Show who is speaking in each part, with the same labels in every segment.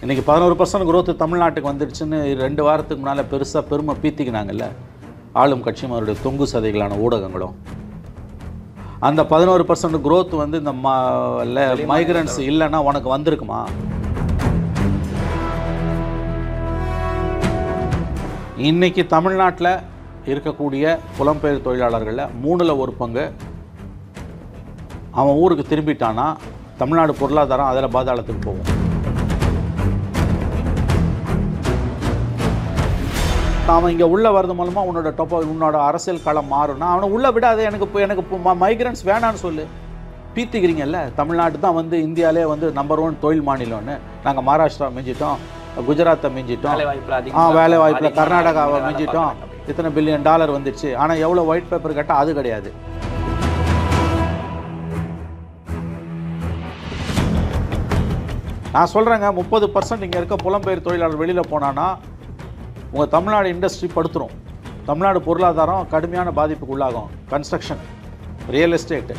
Speaker 1: இன்றைக்கி 11% growth தமிழ்நாட்டுக்கு வந்துடுச்சுன்னு 2 வாரத்துக்கு முன்னால் பெருசாக பெருமை பீத்திக்கினாங்கல்ல ஆளும் கட்சியும் அவருடைய தொங்கு சதைகளான ஊடகங்களும். அந்த 11% growth வந்து இந்த மைக்ரன்ஸ் இல்லைன்னா உனக்கு வந்திருக்குமா? இன்றைக்கி தமிழ்நாட்டில் இருக்கக்கூடிய புலம்பெயர் தொழிலாளர்களில் 3ல் 1 பங்கு அவன் ஊருக்கு திரும்பிட்டான்னா தமிழ்நாடு பொருளாதாரம் அதில் பாதாளத்துக்கு போகும். அவன் இங்கே உள்ளே வரது மூலமாக உன்னோட அரசியல் களம் மாறும்னா அவனை உள்ளே விடாது. எனக்கு மைக்ரன்ஸ் வேணான்னு சொல்லு. பீத்திக்கிறீங்கல்ல, தமிழ்நாட்டு தான் வந்து இந்தியாவிலே வந்து நம்பர் 1 தொழில் மாநிலம்னு. நாங்கள் மகாராஷ்டிரா மிஞ்சிட்டோம், குஜராத்தை மிஞ்சிட்டோம், வேலை வாய்ப்பில் கர்நாடகாவை மிஞ்சிட்டோம், இத்தனை $1 பில்லியன் வந்துடுச்சு. ஆனால் எவ்வளோ ஒயிட் பேப்பர் கேட்டால் அது கிடையாது. நான் சொல்கிறேங்க, 30% இங்கே இருக்க புலம்பெயர் தொழிலாளர் வெளியில் போனான்னா உங்கள் தமிழ்நாடு இண்டஸ்ட்ரி படுத்துரும். தமிழ்நாடு பொருளாதாரம் கடுமையான பாதிப்புக்கு உள்ளாகும். Construction, real estate,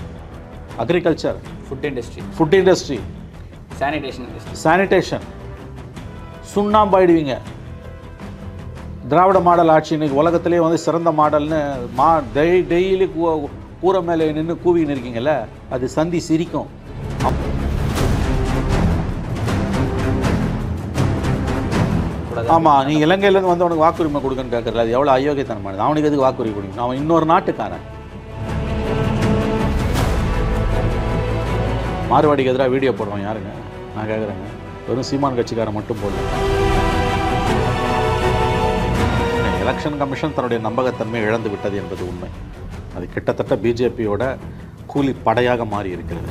Speaker 1: agriculture, food industry, sanitation சுண்ணாம்பாயிடுவீங்க. திராவிட மாடல் ஆட்சி இன்னைக்கு உலகத்திலே வந்து சிறந்த மாடல்னு டெய்லி கூரை மேலே நின்று கூவின்னு இருக்கீங்கல்ல, அது சந்தி சிரிக்கும். ஆமாம், நீ இலங்கையிலேருந்து வந்து அவனுக்கு வாக்குரிமை கொடுக்குன்னு கேட்கறல, அது எவ்வளோ அயோக்கியத்தனமானது. அவனுக்கு எதுக்கு வாக்குரிமை கொடுக்கணும்? அவன் இன்னொரு நாட்டுக்காரன். மார்வாடிக்கு எதிராக வீடியோ போடுவான் யாருங்க? நான் கேட்குறேங்க, வெறும் சீமான் கட்சிக்காரன் மட்டும் போடல. எலெக்ஷன் கமிஷன் தன்னுடைய நம்பகத்தன்மை இழந்து விட்டது என்பது உண்மை. அது கிட்டத்தட்ட பிஜேபியோட கூலி படையாக மாறி இருக்கிறது.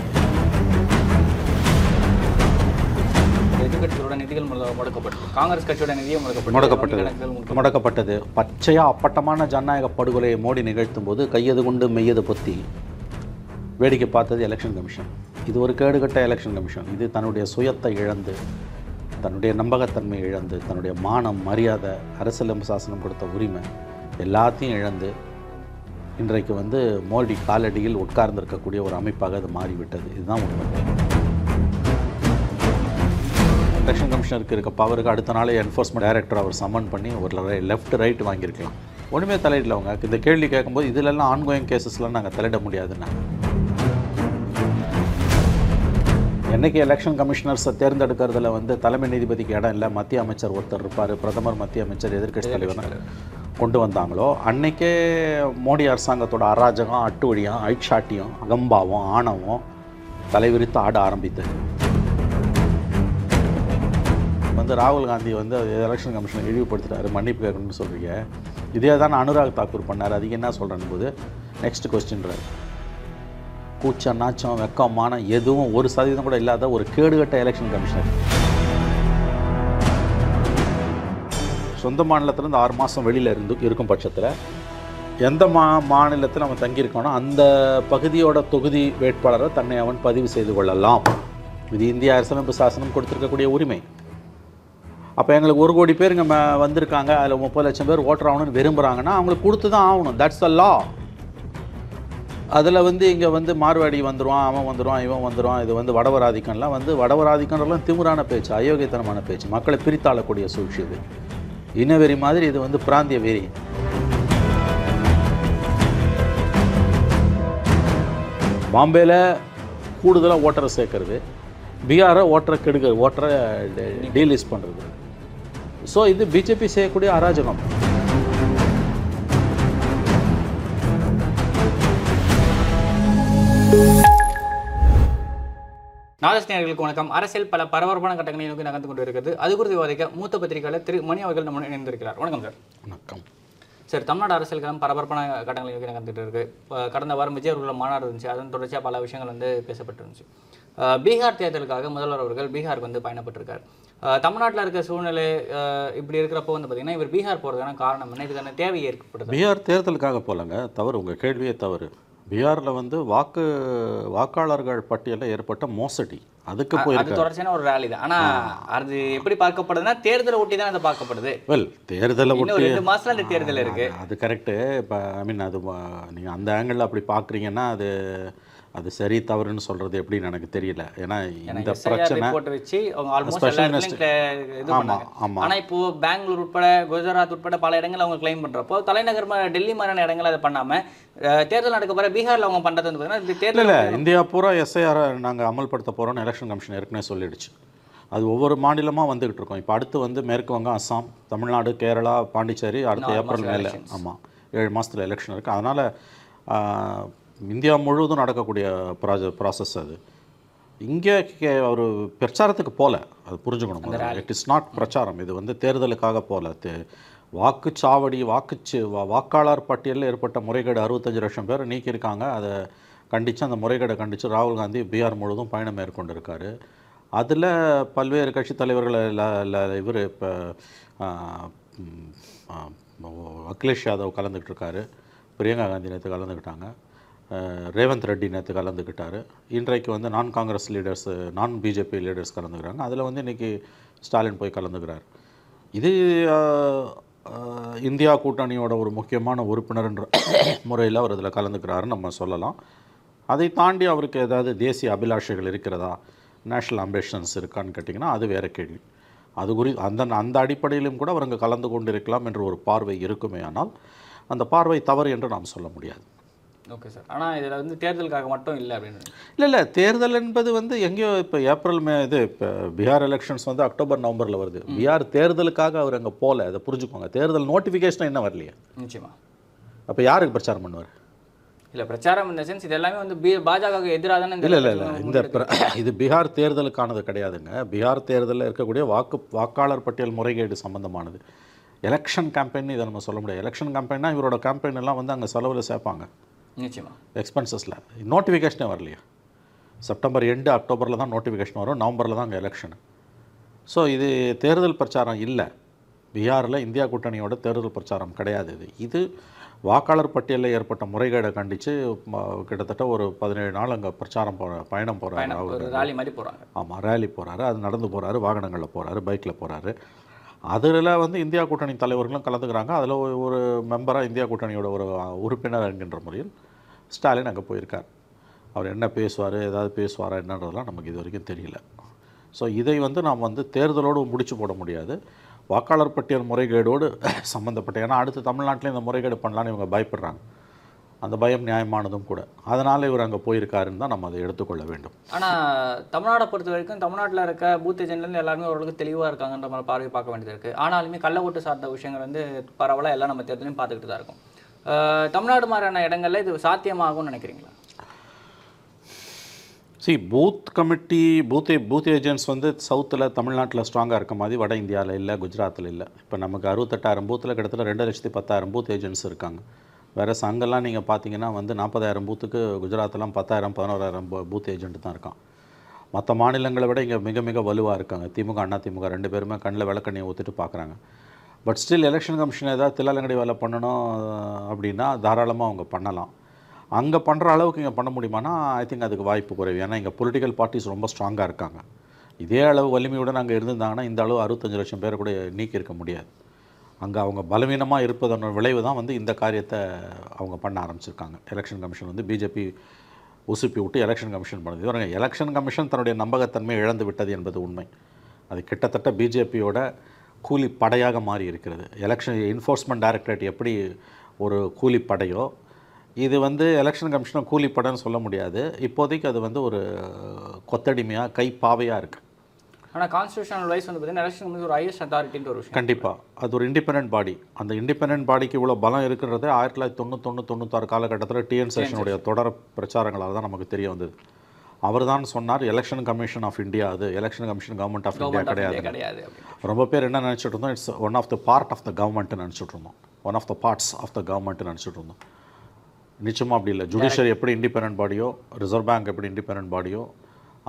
Speaker 2: எதிர்கட்சியோட நிதிகள் முடக்கப்பட்டது, காங்கிரஸ் கட்சியோட நிதியை
Speaker 1: முடக்கப்பட்டது. பச்சையாக அப்பட்டமான ஜனநாயக படுகொலையை மோடி நிகழ்த்தும் போது கையது கொண்டு மெய்யது பொத்தி வேடிக்கை பார்த்தது எலெக்ஷன் கமிஷன். இது ஒரு கேடுகட்ட எலெக்ஷன் கமிஷன். இது தன்னுடைய சுயத்தை இழந்து, தன்னுடைய நம்பகத்தன்மை இழந்து, தன்னுடைய மானம், மரியாதை, அரசியல் சாசனம் கொடுத்த உரிமை எல்லாத்தையும் இழந்து இன்றைக்கு வந்து மோடி காலடியில் உட்கார்ந்திருக்கக்கூடிய ஒரு அமைப்பாக அது மாறிவிட்டது. இதுதான் உண்மை. எலெக்ஷன் கமிஷனருக்கு இருக்க பவருக்கு அடுத்த நாளே என்ஃபோர்ஸ்மெண்ட் டைரக்டர் அவர் சம்மன் பண்ணி ஒரு லெஃப்ட் ரைட் வாங்கியிருக்கலாம். ஒன்றுமே தலையிடல. அவங்க இந்த கேள்வி கேட்கும்போது இதிலெல்லாம் ஆன்கோயிங் கேசஸ்லாம் நாங்கள் தலையிட முடியாதுன்னா, என்றைக்கு எலெக்ஷன் கமிஷனர்ஸை தேர்ந்தெடுக்கிறதுல வந்து தலைமை நீதிபதிக்கு இடம் இல்லை, மத்திய அமைச்சர் ஒருத்தர் இருப்பார், பிரதமர், மத்திய அமைச்சர், எதிர்க்கட்சி தலைவர் கொண்டு வந்தாங்களோ அன்றைக்கே மோடி அரசாங்கத்தோட அராஜகம், அட்டுவழியம், ஐட்சாட்டியம், அகம்பாவம், ஆணவம் தலைவிரித்து ஆட ஆரம்பித்தது. வந்து ராகுல் காந்தி வந்து எலெக்ஷன் கமிஷனை இழிவுபடுத்திட்டாரு, மன்னிப்பு கேட்கணும்னு சொல்கிறீங்க. இதே தான் அனுராக் தாக்கூர் பண்ணார். அதுக்கு என்ன சொல்கிறேன்னு போது நெக்ஸ்ட் கொஸ்டின்றார். கூச்சம், நாச்சம், வெக்கம், மானம் எதுவும் 1% கூட இல்லாத ஒரு கேடுகட்ட எலெக்ஷன் கமிஷனர். சொந்த மாநிலத்திலேருந்து 6 மாதம் வெளியில் இருக்கும் பட்சத்தில் எந்த மாநிலத்தில் அவன் தங்கியிருக்கானோ அந்த பகுதியோட தொகுதி வேட்பாளரை தன்னை அவன் பதிவு செய்து கொள்ளலாம். இது இந்திய அரசியலமைப்பு சாசனம் கொடுத்துருக்கக்கூடிய உரிமை. அப்போ எங்களுக்கு 1 கோடி பேர் இங்கே வந்திருக்காங்க, அதில் 30 லட்சம் பேர் ஓட்டர் ஆகணும்னு விரும்புகிறாங்கன்னா அவங்களுக்கு கொடுத்து தான் ஆகணும். தட்ஸ் த லா. அதில் வந்து இங்கே வந்து மார்வாடி வந்துடுவான், அவன் வந்துடுவான், இவன் வந்துடுவான், இது வந்து வடவராதிக்கம்லாம் வந்து வடவராதிக்கம்லாம் திமிரான பேச்சு, அயோக்கியத்தனமான பேச்சு, மக்களை பிரித்தாளக்கூடிய சூழ்ச்சி. இது இனவெறி மாதிரி, இது வந்து பிராந்திய வெறி. பாம்பேயில் கூடுதலாக ஓட்டரை சேர்க்கறது, பீகாரை ஓட்டரை கெடுக்கிறது, ஓட்டரை டீலிஸ்ட் பண்ணுறது. ஸோ இது பிஜேபி செய்யக்கூடிய அராஜகம்.
Speaker 2: நாதஸ்நேயர்களுக்கு வணக்கம். அரசியல் பல பரபரப்பான கட்டங்களை நோக்கி நகர்ந்து கொண்டு இருக்கிறது. அது குறித்து விவாதிக்க மூத்த பத்திரிகையாளர் திரு மணி அவர்கள் நம்ம இணைந்திருக்கிறார். வணக்கம் சார்.
Speaker 1: வணக்கம்
Speaker 2: சார். தமிழ்நாடு அரசியல் களம் பரபரப்பான கட்டங்களை நோக்கி நகர்ந்துட்டு இருக்கு. கடந்த வாரம் விஜய் அவர்களோட மாநாடு இருந்துச்சு, அதன் தொடர்ச்சியாக பல விஷயங்கள் வந்து பேசப்பட்டிருந்துச்சு. பீகார் தேர்தலுக்காக முதல்வர் அவர்கள் பீகாருக்கு வந்து பயணப்பட்டிருக்கார். தமிழ்நாட்டில் இருக்க சூழ்நிலை இப்படி இருக்கிறப்போ வந்து பார்த்தீங்கன்னா இவர் பீகார் போகிறதுக்கான காரணம் என்ன, இதுக்கான தேவை ஏற்படுது?
Speaker 1: பீகார் தேர்தலுக்காக போகலங்க, தவறு, உங்கள் கேள்வியே தவறு. பீகாரில் வந்து வாக்காளர்கள் பட்டியலில் ஏற்பட்ட மோசடி, அதுக்கு போயிருக்கு.
Speaker 2: தொடர்ச்சியான ஒரு ரேலி தான். ஆனால் அது எப்படி பார்க்கப்படுதுன்னா தேர்தலை ஒட்டி தான் அதை பார்க்கப்படுது.
Speaker 1: வெல், தேர்தலை ஒட்டி
Speaker 2: 2 மாதத்தில் அந்த தேர்தல் இருக்குது.
Speaker 1: அது கரெக்டு. இப்போ ஐ மீன் அது நீங்கள் அந்த ஆங்கிளில் அப்படி பார்க்குறீங்கன்னா அது அது சரி தவறுன்னு சொல்கிறது எப்படின்னு எனக்கு தெரியல. ஏன்னா இந்த
Speaker 2: SIR
Speaker 1: பிரச்சனை
Speaker 2: ரிப்போர்ட் வச்சு அவங்க ஆல்மோஸ்ட்
Speaker 1: Special
Speaker 2: எல்லா இடத்துலையும் இது பண்ணாங்க.
Speaker 1: ஆமாம்
Speaker 2: ஆனா இப்போ பெங்களூர் உட்பட குஜராத் உட்பட பல இடங்கள் அவங்க கிளைம் பண்றப்போ தலைநகர் டெல்லி மாதிரியான இடங்கள் அதை பண்ணாம தேர்தல் நடக்க போற பீகார்ல அவங்க பண்றது வந்து பார்த்தீங்கன்னா இந்த தேர்தல்
Speaker 1: இல்லை இந்தியா பூரா SIR நாங்கள் அமல்படுத்த போகிறோம்னு எலெக்ஷன் கமிஷன் ஏற்கனவே சொல்லிடுச்சு. அது ஒவ்வொரு மாநிலமாக வந்துக்கிட்டு இருக்கோம். இப்போ அடுத்து வந்து மேற்கு வங்கம், அஸ்ஸாம், தமிழ்நாடு, கேரளா, பாண்டிச்சேரி அடுத்த ஏப்ரல் மேலே. ஆமாம், 7 மாதத்தில் எலெக்ஷன் இருக்குது. அதனால் இந்தியா முழுவதும் நடக்கக்கூடிய ப்ராசஸ் அது. இங்கே ஒரு பிரச்சாரத்துக்கு போகல, அது புரிஞ்சுக்கணும். இட் இஸ் நாட் பிரச்சாரம். இது வந்து தேர்தலுக்காக போகல. வாக்குச்சாவடி வாக்காளர் பட்டியலில் ஏற்பட்ட முறைகேடு 65 லட்சம் பேர் நீக்கியிருக்காங்க. அதை கண்டித்து, அந்த முறைகேடை கண்டித்து ராகுல் காந்தி பீகார் முழுவதும் பயணம் மேற்கொண்டிருக்காரு. அதில் பல்வேறு கட்சித் தலைவர்கள் இவர் இப்போ அகிலேஷ் யாதவ் கலந்துக்கிட்டு இருக்காரு, பிரியங்கா காந்தி நேற்று கலந்துக்கிட்டாங்க, ரேவந்த் ரெட்டி நேற்று கலந்துக்கிட்டார். இன்றைக்கு வந்து நான் காங்கிரஸ் லீடர்ஸ், நான் பிஜேபி லீடர்ஸ் கலந்துக்கிறாங்க. அதில் வந்து இன்றைக்கி ஸ்டாலின் போய் கலந்துக்கிறார். இது இந்தியா கூட்டணியோட ஒரு முக்கியமான உறுப்பினர்ன்ற முறையில் அவர் இதில் கலந்துக்கிறாருன்னு நம்ம சொல்லலாம். அதை தாண்டி அவருக்கு ஏதாவது தேசிய அபிலாஷைகள் இருக்கிறதா, நேஷ்னல் அம்பிஷன்ஸ் இருக்கான்னு கேட்டிங்கன்னா அது வேறு கேள்வி. அது அந்த அடிப்படையிலும் கூட அவர் அங்கே கலந்து கொண்டிருக்கலாம் என்ற ஒரு பார்வை இருக்குமே. ஆனால் அந்த பார்வை தவறு என்று நாம் சொல்ல முடியாது.
Speaker 2: Okay sir. ஆனால் இதில் வந்து தேர்தலுக்காக மட்டும் இல்லை அப்படின்னு
Speaker 1: இல்லை தேர்தல் என்பது வந்து எங்கேயோ இப்போ ஏப்ரல் இப்போ பீகார் எலெக்ஷன்ஸ் வந்து அக்டோபர் நவம்பரில் வருது. பீகார் தேர்தலுக்காக அவர் அங்கே போகல, அதை புரிஞ்சுக்கோங்க. தேர்தல் நோட்டிஃபிகேஷன் என்ன வரலையே,
Speaker 2: நிச்சயமா.
Speaker 1: அப்போ யாருக்கு பிரச்சாரம் பண்ணுவார்?
Speaker 2: இல்லை பிரச்சாரம் இந்த சென்ஸ் இது எல்லாமே வந்து பாஜகவுக்கு எதிராக தானே.
Speaker 1: இல்லை இது பீகார் தேர்தலுக்கானது கிடையாதுங்க. பீகார் தேர்தலில் இருக்கக்கூடிய வாக்காளர் பட்டியல் முறைகேடு சம்பந்தமானது. எலெக்ஷன் கேம்பெயின் இதை நம்ம சொல்ல முடியாது. எலெக்ஷன் கேம்பெயின்னா இவரோட கேம்பெயின் எல்லாம் வந்து அங்கே செலவில் சேர்ப்பாங்க,
Speaker 2: நிச்சயமாக
Speaker 1: எக்ஸ்பென்சஸில். நோட்டிஃபிகேஷனே வரலையா? செப்டம்பர் எண்டு அக்டோபரில் தான் நோட்டிஃபிகேஷன் வரும், நவம்பரில் தான் அங்கே எலெக்ஷனு. ஸோ இது தேர்தல் பிரச்சாரம் இல்லை. பீகாரில் இந்தியா கூட்டணியோட தேர்தல் பிரச்சாரம் கிடையாது. இது வாக்காளர் பட்டியலில் ஏற்பட்ட முறைகேடை கண்டித்து கிட்டத்தட்ட ஒரு 17 நாள் அங்கே பயணம் போகிறாரு.
Speaker 2: ரேலி மாதிரி போகிறாங்க.
Speaker 1: ஆமாம், ரேலி போகிறாரு, அது நடந்து போகிறாரு, வாகனங்களில் போகிறாரு, பைக்கில் போகிறாரு. அதில் வந்து இந்தியா கூட்டணி தலைவர்களும் கலந்துக்கிறாங்க. அதில் ஒரு மெம்பராக இந்தியா கூட்டணியோட ஒரு உறுப்பினர் என்கின்ற முறையில் ஸ்டாலின் அங்கே போயிருக்கார். அவர் என்ன பேசுவார், ஏதாவது பேசுவாரா என்னன்றதெல்லாம் நமக்கு இது வரைக்கும் தெரியல. ஸோ இதை வந்து நாம் வந்து தேர்தலோடு முடிச்சு போட முடியாது. வாக்காளர் பட்டியல் முறைகேடோடு சம்மந்தப்பட்ட, ஏன்னா அடுத்து தமிழ்நாட்டில் இந்த முறைகேடு பண்ணலான்னு இவங்க பயப்படுறாங்க. அந்த பயம் நியாயமானதும் கூட. அதனால் இவர் அங்கே போயிருக்காருன்னு தான் நம்ம அதை எடுத்துக்கொள்ள வேண்டும்.
Speaker 2: ஆனால் தமிழ்நாடை பொறுத்த வரைக்கும் தமிழ்நாட்டில் இருக்க பூத் ஏஜென்ட்லேருந்து எல்லாருமே ஓரளவுக்கு தெளிவாக இருக்காங்கன்ற மாதிரி பார்வை பார்க்க வேண்டியது இருக்குது. ஆனாலுமே கள்ள ஓட்டு சார்ந்த விஷயங்கள் வந்து பரவலாக எல்லாம் நம்ம தேர்தலையும் பார்த்துக்கிட்டு தான் இருக்கும். தமிழ்நாடு மாதிரியான இடங்களில் இது சாத்தியமாகும்னு நினைக்கிறீங்களா?
Speaker 1: பூத் ஏஜென்ட்ஸ் வந்து சவுத்தில் தமிழ்நாட்டில் ஸ்ட்ராங்காக இருக்க மாதிரி வட இந்தியாவில் இல்லை, குஜராத்தில் இல்லை. இப்போ நமக்கு 68,000 பூத்தில் கிட்டத்தட்ட 2,10,000 பூத் ஏஜென்ட்ஸ் இருக்காங்க. வேறு சங்கெல்லாம் நீங்கள் பார்த்தீங்கன்னா வந்து 40,000 பூத்துக்கு குஜராத்தெல்லாம் 10,000 11,000 பூத் ஏஜென்ட் தான் இருக்கான். மற்ற மாநிலங்களை விட இங்கே மிக மிக வலுவாக இருக்காங்க. திமுக அண்ணா திமுக 2 பேருமே கண்ணில் விளக்கண்ணியை ஊற்றிட்டு பார்க்குறாங்க. பட் ஸ்டில் எலெக்ஷன் கமிஷன் ஏதாவது தில்லாலங்கடி வேலை பண்ணணும் அப்படின்னா தாராளமாக அவங்க பண்ணலாம். அங்கே பண்ணுற அளவுக்கு இங்கே பண்ண முடியுமானா ஐ திங்க் அதுக்கு வாய்ப்பு குறைவு. ஏன்னா இங்கே பொலிட்டிக்கல் பார்ட்டிஸ் ரொம்ப ஸ்ட்ராங்காக இருக்காங்க. இதே அளவு வலிமையுடன் அங்கே இருந்திருந்தாங்கன்னா இந்த அளவு 65 லட்சம் பேரை கூட நீக்கியிருக்க முடியாது. அங்கே அவங்க பலவீனமாக இருப்பதன் விளைவு தான் வந்து இந்த காரியத்தை அவங்க பண்ண ஆரம்பிச்சிருக்காங்க. எலெக்ஷன் கமிஷன் வந்து பிஜேபி உசுப்பி விட்டு எலெக்ஷன் கமிஷன் பண்ணுது. இவங்க எலெக்ஷன் கமிஷன் தன்னுடைய நம்பகத்தன்மையை இழந்து விட்டது என்பது உண்மை. அது கிட்டத்தட்ட பிஜேபியோட கூலி படையாக மாறி இருக்கிறது. எலெக்ஷன் என்ஃபோர்ஸ்மெண்ட் டைரக்டரேட் எப்படி ஒரு கூலி படையோ, இது வந்து எலெக்ஷன் கமிஷனை கூலி படைன்னு சொல்ல முடியாது. இப்போதைக்கு அது வந்து ஒரு கொத்தடிமையாக கைப்பாவையாக இருக்குது.
Speaker 2: ஆனால் கான்ஸ்டியூஷனல் வைஸ் வந்து பார்த்தீங்கன்னா எலெக்ஷன் வந்து ஒரு ஹையஸ்ட் அத்தாரிட்டின்ற ஒரு விஷயம்.
Speaker 1: கண்டிப்பாக அது ஒரு இண்டிபெண்டன்ட் பாடி. அந்த இண்டிபெண்டன்ட் பாடிக்கு இவ்வளோ பலம் இருக்கிறது 1991-96 காலகட்டத்தில் டிஎன் சேஷனுடைய தொடர் பிரச்சாரங்களால் தான் நமக்கு தெரிய வந்தது. அவர் தான் சொன்னார் எலெக்ஷன் கமிஷன் ஆஃப் இந்தியா, அது election commission government of India கிடையாது. ரொம்ப பேர் என்ன நினச்சிட்டு இருந்தோம், it's one of the part of the government நினச்சிட்டு இருந்தோம். One of the parts of the government நினச்சிட்டு இருந்தோம். நிச்சயமாக அப்படி இல்லை. ஜுடிஷியரி எப்படி இண்டிபெண்டன்ட் பாடியோ, ரிசர்வ் பேங்க் எப்படி இண்டிபெண்டன்ட் பாடியோ,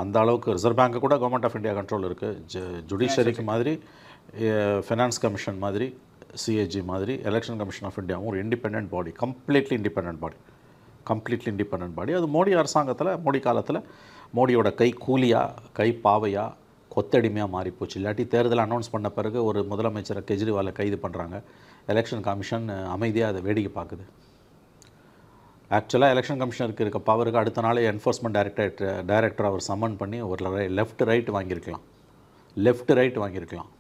Speaker 1: அந்த அளவுக்கு ரிசர்வ் பேங்க்கு கூட கவர்மெண்ட் ஆஃப் இந்தியா கண்ட்ரோல் இருக்குது. ஜுடிஷியரிக்கு மாதிரி, ஃபினான்ஸ் கமிஷன் மாதிரி, சிஏஜி மாதிரி எலெக்ஷன் கமிஷன் ஆஃப் இந்தியாவும் ஒரு இண்டிபெண்டன்ட் பாடி, கம்ப்ளீட்லி இண்டிபெண்டன்ட் பாடி. அது மோடி அரசாங்கத்தில், மோடி காலத்தில் மோடியோட கை கூலியாக, கை பாவையாக, கொத்தடிமையாக மாறிப்போச்சு. இல்லாட்டி தேர்தல் அனௌன்ஸ் பண்ண பிறகு ஒரு முதலமைச்சரை கெஜ்ரிவாலை கைது பண்ணுறாங்க, எலெக்ஷன் கமிஷன் அமைதியாக அதை வேடிக்கை பார்க்குது. ஆக்சுவலாக எலெக்ஷன் கமிஷனருக்கு இருக்க பவருக்கு அடுத்த நாள் என்ஃபோர்ஸ்மெண்ட் டைரக்டர் அவர் சம்மன் பண்ணி ஒரு லெஃப்ட் ரைட் வாங்கியிருக்கலாம்.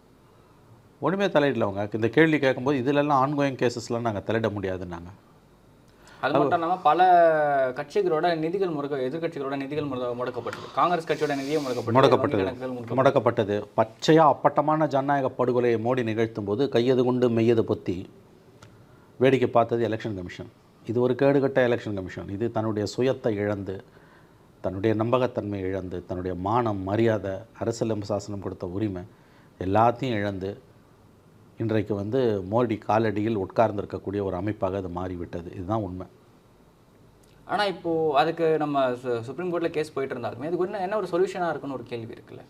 Speaker 1: ஒன்றுமே தலையிடல அவங்க. இந்த கேள்வி கேட்கும்போது இதிலெல்லாம் ஆன்கோயிங் கேசஸ்லாம் நாங்கள் தலையிட முடியாதுன்னாங்க.
Speaker 2: அது மட்டும் இல்லாமல் பல கட்சிகளோட நிதிகள் எதிர்கட்சிகளோட நிதிகள் முடக்கப்பட்டது. காங்கிரஸ் கட்சியோட நிதியை
Speaker 1: முடக்கப்பட்டது. பச்சையாக அப்பட்டமான ஜனநாயக படுகொலையை மோடி நிகழ்த்தும் போது கையது கொண்டு மெய்யது பொத்தி வேடிக்கை பார்த்தது எலெக்ஷன் கமிஷன். இது ஒரு கேடுகட்ட எலெக்ஷன் கமிஷன். இது தன்னுடைய சுயத்தை இழந்து, தன்னுடைய நம்பகத்தன்மை இழந்து, தன்னுடைய மானம், மரியாதை, அரசியல் சாசனம் கொடுத்த உரிமை எல்லாத்தையும் இழந்து இன்றைக்கு வந்து மோடி காலடியில் உட்கார்ந்திருக்கக்கூடிய ஒரு அமைப்பாக அது மாறிவிட்டது. இதுதான் உண்மை.
Speaker 2: ஆனால் இப்போது அதுக்கு நம்ம சுப்ரீம் கோர்ட்டில் கேஸ் போயிட்டு இருந்தாலுமே இதுக்கு என்ன ஒரு சொல்யூஷனாக இருக்குன்னு ஒரு கேள்வி இருக்குல்ல?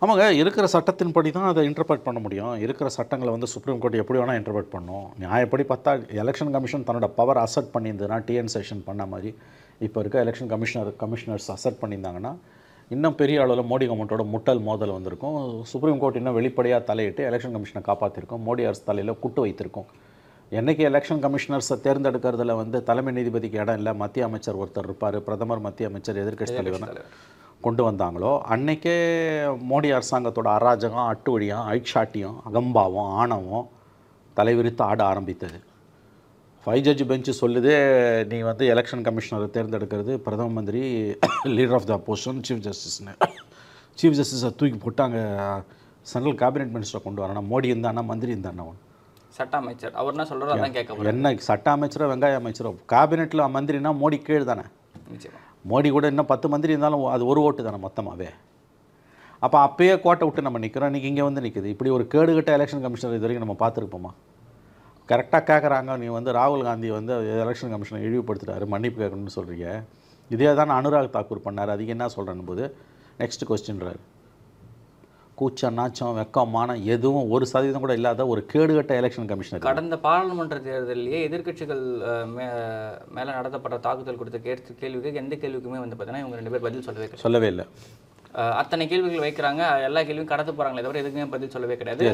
Speaker 1: ஆமாங்க, இருக்கிற சட்டத்தின்படி தான் அதை இன்டர்பிரட் பண்ண முடியும். இருக்கிற சட்டங்களை வந்து சுப்ரீம் கோர்ட் எப்படி வேணால் இன்டர்பிரட் பண்ணும். நியாயப்படி பார்த்தா எலெக்ஷன் கமிஷன் தன்னோட பவர் அசர்ட் பண்ணியிருந்ததுன்னா, டிஎன் செஷன் பண்ண மாதிரி இப்போ இருக்க எலெக்ஷன் கமிஷனர்ஸ் அசர்ட் பண்ணியிருந்தாங்கன்னா இன்னும் பெரிய அளவில் மோடி கவர்மெண்ட்டோட முட்டல் மோதல் வந்திருக்கும். சுப்ரீம் கோர்ட் இன்னும் வெளிப்படையாக தலையிட்டு எலெக்ஷன் கமிஷனை காப்பாற்றிருக்கோம். மோடி அரசு தலையில் குட்டு வைத்திருக்கோம். என்றைக்கு எலெக்ஷன் கமிஷனர்ஸை தேர்ந்தெடுக்கிறதுல வந்து தலைமை நீதிபதிக்கு இடம் இல்லை, மத்திய அமைச்சர் ஒருத்தர் இருப்பார், பிரதமர், மத்திய அமைச்சர், எதிர்க்கட்சி தலைவர் கொண்டு வந்தாங்களோ அன்றைக்கே மோடி அரசாங்கத்தோட அராஜகம், அட்டுவழியம், ஐட்சாட்டியம், அகம்பாவம், ஆணவம் தலைவிரித்து ஆட ஆரம்பித்தது. 5 ஜட்ஜ் பெஞ்சு சொல்லுதே, நீ வந்து எலெக்ஷன் கமிஷனரை தேர்ந்தெடுக்கிறது பிரதம மந்திரி, leader of the opposition, chief ஜஸ்டிஸை தூக்கி போட்டாங்க, சென்ட்ரல் கேபினெட் மினிஸ்டரை கொண்டு வரணும். மோடி இருந்தானா, மந்திரி இருந்தானா,
Speaker 2: சட்ட அமைச்சர் அவர் என்ன சொல்கிறார் அதான் கேட்க.
Speaker 1: என்ன சட்ட அமைச்சரோ வெங்காய அமைச்சரோ, கேபினெட்டில் மந்திரினா மோடி கீழ் தானே. மோடி கூட இன்னும் 10 மந்திரி இருந்தாலும் அது ஒரு ஓட்டு தானே மொத்தமாகவே. அப்போ அப்பயே கோட்டை விட்டு நம்ம நிற்கிறோம். இன்றைக்கி இங்கே வந்து நிற்குது. இப்படி ஒரு கேடுகட்ட எலெக்ஷன் கமிஷனர் இது வரைக்கும் நம்ம பார்த்துருப்போமா? கரெக்டாக கேட்குறாங்க, நீ வந்து ராகுல் காந்தி வந்து எலெக்ஷன் கமிஷனை இழிவுபடுத்துகிறாரு, மன்னிப்பு கேட்கணும்னு சொல்கிறீங்க. இதே தான் அனுராக் தாக்கூர் பண்ணார். அதுக்கு என்ன சொல்கிறேன்னு போது நெக்ஸ்ட் கொஸ்டின்றார். கூச்சம், நாச்சம், வெக்கம், மானம் எதுவும் 1% கூட இல்லாத ஒரு கேடுகட்ட எலெக்ஷன் கமிஷனர்.
Speaker 2: கடந்த பாராளுமன்ற தேர்தலிலேயே எதிர்க்கட்சிகள் மேலே நடத்தப்பட்ட தாக்குதல் கொடுத்த கேள்விக்கு எந்த கேள்விக்குமே வந்து பார்த்தீங்கன்னா இவங்க 2 பேர் பதில் சொல்லவே இல்லை. அத்தனை கேள்விகள் வைக்கிறாங்க, எல்லா கேள்வியும் கடந்து போகிறாங்களே தவிர எதுக்குமே பதில் சொல்லவே கிடையாது.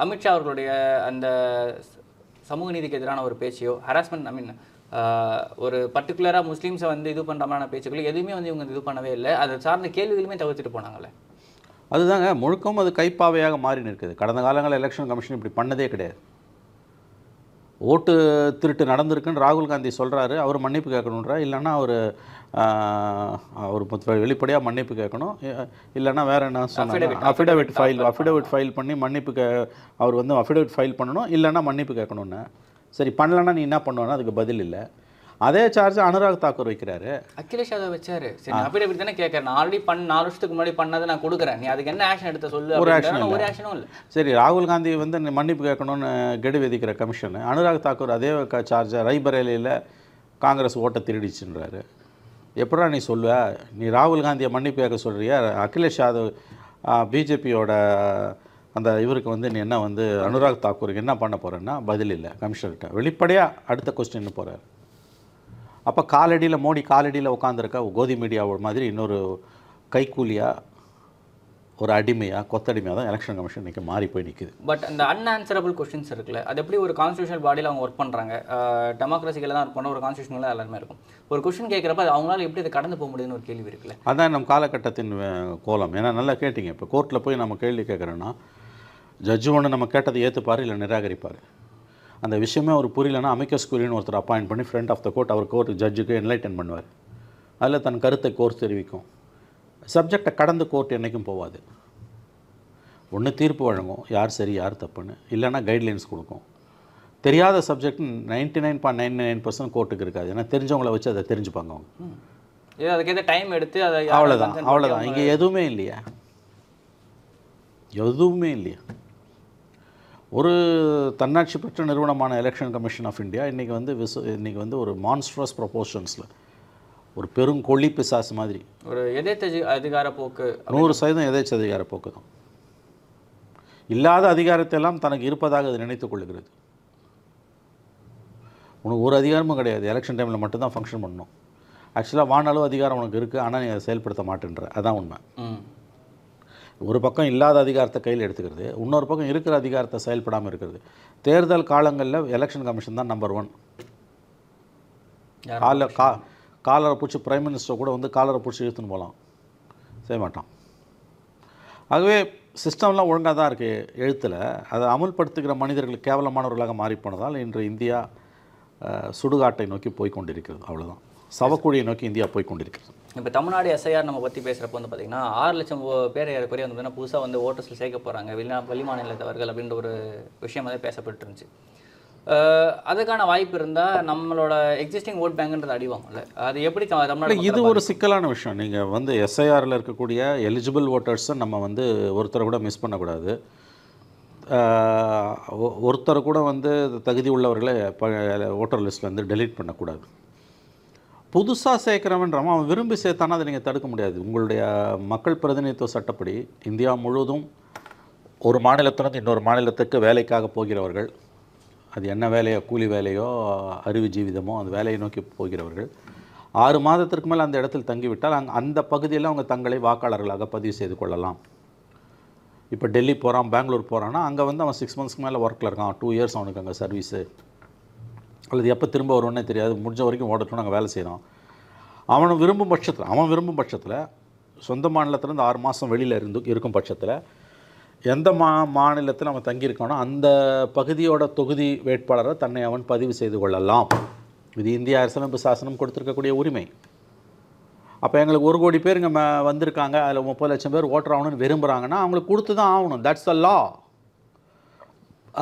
Speaker 2: அமித்ஷா அவர்களுடைய அந்த சமூக நீதிக்கு எதிரான ஒரு பேச்சையோ, ஹராஸ்மெண்ட் ஒரு பர்டிகுலராக முஸ்லீம்ஸை வந்து இது பண்ணுற மாதிரியான பேச்சுக்களோ எதுவுமே வந்து இவங்க இது பண்ணவே இல்லை. அதை சார்ந்த கேள்விகளுமே தவிர்த்துட்டு போனாங்களே.
Speaker 1: அதுதாங்க முழுக்கம் அது கைப்பாவையாக மாறி நிற்குது. கடந்த காலங்களில் எலெக்ஷன் கமிஷன் இப்படி பண்ணதே கிடையாது. ஓட்டு திருட்டு நடந்திருக்குன்னு ராகுல் காந்தி சொல்கிறாரு, அவர் மன்னிப்பு கேட்கணுன்றா, இல்லைன்னா அவர் வெளிப்படையாக மன்னிப்பு கேட்கணும், இல்லைன்னா வேறு என்ன சொன்னாங்க, அஃபிடவிட் ஃபைல் பண்ணி மன்னிப்பு அவர் வந்து அஃபிடவிட் ஃபைல் பண்ணணும், இல்லைன்னா மன்னிப்பு கேட்கணுன்னு. சரி, பண்ணலன்னா நீ என்ன பண்ணுவேன்னா அதுக்கு பதில் இல்லை. அதே சார்ஜ் அனுராக் தாக்கூர் வைக்கிறாரு.
Speaker 2: அகிலேஷ் யாதவ் வச்சாரு. சரி, அஃபிடவிட் தானே கேட்கறேன், நான் ஆல்ரெடி 4 வருஷத்துக்கு முன்னாடி பண்ணதை நான் கொடுக்குறேன், நீ அதுக்கு என்ன ஆக்ஷன் எடுத்த சொல்லு. ஒரு ஆக்ஷனும் இல்லை. சரி,
Speaker 1: ராகுல் காந்தி வந்து மன்னிப்பு கேட்கணும்னு கெடு விதிக்கிற கமிஷன், அனுராக் தாக்கூர் அதே சார்ஜை ரைபரேலியில் காங்கிரஸ் ஓட்டை திருடிச்சுன்றாரு. எப்படா நீ சொல்லுவ? நீ ராகுல் காந்தியை மன்னிப்பு கேட்க சொல்கிறியா? அகிலேஷ் யாதவ் பிஜேபியோட அந்த இவருக்கு வந்து நீ என்ன வந்து அனுராக் தாக்கூருக்கு என்ன பண்ண போகிறேன்னா பதில் இல்லை கமிஷனர்கிட்ட. வெளிப்படையாக அடுத்த கொஸ்டின்னு போகிறார். அப்போ காலடியில் மோடி காலடியில் உட்காந்துருக்க கோதி மீடியா மாதிரி இன்னொரு கைக்கூலியாக, ஒரு அடிமையாக, கொத்தடிமையாக தான் எலெக்ஷன் கமிஷன் இன்றைக்கி மாறி போய் நிற்குது.
Speaker 2: பட் அந்த அன்ஆன்சரபிள் கொஸ்டின்ஸ் இருக்குல்ல, அது எப்படி ஒரு கான்ஸ்டியூஷனல் பாடியில் அவங்க ஒர்க் பண்ணுறாங்க, டெமோக்ரஸியில் தான் ஒர்க் பண்ண ஒரு கான்ஸ்டியூஷனில் எல்லாருமே இருக்கும். ஒரு கொஸ்டின் கேட்குறப்ப அது அவங்களால எப்படி அதை கடந்து போக முடியுதுன்னு ஒரு கேள்வி இருக்குல்ல.
Speaker 1: அதான் நம்ம காலகட்டத்தின் கோலம். ஏன்னா நல்லா கேட்டிங்க, இப்போ கோர்ட்டில் போய் நம்ம கேள்வி கேட்குறோன்னா ஜட்ஜு ஒன்று நம்ம கேட்டதை ஏற்றுப்பார், இல்லை நிராகரிப்பார். அந்த விஷயமே ஒரு புரியலன்னா அமிக்கஸ் குரியன்னு ஒருத்தர் அப்பாயிண்ட் பண்ணி ஃப்ரண்ட் ஆஃப் த கோர்ட் அவர் கோர்ட் ஜட்ஜுக்கு என்லைட்டன் பண்ணுவார். அதில் தன் கருத்தை கோர்ட் தெரிவிக்கும். சப்ஜெக்டை கடந்து கோர்ட் என்றைக்கும் போகாது. ஒன்று தீர்ப்பு வழங்கும், யார் சரி யார் தப்புன்னு, இல்லைன்னா கைட்லைன்ஸ் கொடுக்கும். தெரியாத சப்ஜெக்ட் 99.99% கோர்ட்டுக்கு இருக்காது. ஏன்னா தெரிஞ்சவங்கள வச்சு அதை தெரிஞ்சுப்பாங்க அவங்க.
Speaker 2: அதுக்கு டைம் எடுத்து அதை
Speaker 1: அவ்வளோதான். இங்கே எதுவுமே இல்லையா, எதுவுமே இல்லையா. ஒரு தன்னாட்சி பெற்ற நிறுவனமான எலெக்ஷன் கமிஷன் ஆஃப் இந்தியா இன்றைக்கி வந்து ஒரு மான்ஸ்ட்ரஸ் ப்ரொபோஷன்ஸில் ஒரு பெருங்கொள்ளி பிசாசு மாதிரி
Speaker 2: ஒரு அதிகார போக்கு,
Speaker 1: 100% எதேச்ச அதிகார போக்கு தான். இல்லாத அதிகாரத்தை எல்லாம் தனக்கு இருப்பதாக அது நினைத்துக் கொள்ளுகிறது. உனக்கு ஒரு அதிகாரமும் கிடையாது, எலெக்ஷன் டைமில் மட்டும்தான் ஃபங்க்ஷன் பண்ணணும். ஆக்சுவலாக வானளவு அதிகாரம் உனக்கு இருக்குது, ஆனால் நீ அதை செயல்படுத்த மாட்டேன்ற, அதான் உண்மை. ஒரு பக்கம் இல்லாத அதிகாரத்தை கையில் எடுத்துக்கிறது, இன்னொரு பக்கம் இருக்கிற அதிகாரத்தை செயல்படாமல் இருக்கிறது. தேர்தல் காலங்களில் எலெக்ஷன் கமிஷன் தான் நம்பர் 1. காலரை பிடிச்சி பிரைம் மினிஸ்டர் கூட வந்து காலரை பிடிச்சி இழுத்துன்னு போகலாம், செய்ய மாட்டான். ஆகவே சிஸ்டம்லாம் ஒழுங்காக தான் இருக்குது எழுத்தில். அதை அமுல்படுத்துகிற மனிதர்கள் கேவலமானவர்களாக மாறிப்போனதால் இன்று இந்தியா சுடுகாட்டை நோக்கி போய்கொண்டிருக்கிறது. அவ்வளோதான், சவக்குழியை நோக்கி இந்தியா போய்கொண்டிருக்கிறது.
Speaker 2: இப்போ தமிழ்நாடு எஸ்ஐஆர் நம்ம பற்றி பேசுகிறப்போ வந்து பார்த்திங்கன்னா 6 லட்சம் பேர் ஏறக்குறைய வந்து பார்த்தீங்கன்னா புதுசாக வந்து ஓட்டர்ஸில் சேர்க்க போகிறாங்க வெளிமாநிலத்தவர்கள் அப்படின்ற ஒரு விஷயம் வந்து பேசப்பட்டு இருந்துச்சு. அதுக்கான வாய்ப்பு இருந்தால் நம்மளோட எக்ஸிஸ்டிங் ஓட் பேங்க்ன்றது அடிவாங்கல்ல, அது எப்படி தமிழ்நாடு?
Speaker 1: இது ஒரு சிக்கலான விஷயம். நீங்கள் வந்து எஸ்ஐஆரில் இருக்கக்கூடிய எலிஜிபிள் ஓட்டர்ஸை நம்ம வந்து ஒருத்தரை கூட மிஸ் பண்ணக்கூடாது. ஒருத்தரை கூட வந்து தகுதி உள்ளவர்களை ஓட்டர் லிஸ்ட்டில் வந்து டெலீட் பண்ணக்கூடாது. புதுசாக சேர்க்குறவன்றவன் அவன் விரும்பி சேர்த்தானா அதை நீங்கள் தடுக்க முடியாது. உங்களுடைய மக்கள் பிரதிநிதித்துவ சட்டப்படி இந்தியா முழுவதும் ஒரு மாநிலத்திலிருந்து இன்னொரு மாநிலத்துக்கு வேலைக்காக போகிறவர்கள், அது என்ன வேலையோ கூலி வேலையோ அறிவு ஜீவிதமோ அந்த வேலையை நோக்கி போகிறவர்கள் 6 மாதத்திற்கு மேலே அந்த இடத்தில் தங்கிவிட்டால் அந்த பகுதியில் அவங்க தங்களை வாக்காளர்களாக பதிவு செய்து கொள்ளலாம். இப்போ டெல்லி போகிறான், பெங்களூர் போகிறான்னா அங்கே வந்து அவன் 6 மந்த்ஸ்க்கு மேலே ஒர்க்கில் இருக்கான், 2 இயர்ஸ் அவனுக்கு அங்கே சர்வீஸு, அல்லது எப்போ திரும்ப வருவோன்னே தெரியாது, முடிஞ்ச வரைக்கும் ஓடட்டும் நாங்கள் வேலை செய்கிறோம். அவன் விரும்பும் பட்சத்தில் சொந்த மாநிலத்திலேருந்து 6 மாதம் வெளியில் இருக்கும் பட்சத்தில் எந்த மாநிலத்தில் அவன் தங்கியிருக்கானோ அந்த பகுதியோட தொகுதி வேட்பாளரை தன்னை அவன் பதிவு செய்து கொள்ளலாம். இது இந்திய அரசியலமைப்பு சாசனம் கொடுத்துருக்கக்கூடிய உரிமை. அப்போ எங்களுக்கு 1 கோடி பேர் இங்கே வந்திருக்காங்க, அதில் 30 லட்சம் பேர் ஓட்டர் ஆகணும்னு விரும்புகிறாங்கன்னா அவங்களுக்கு கொடுத்து தான் ஆகணும். தட்ஸ் த லா.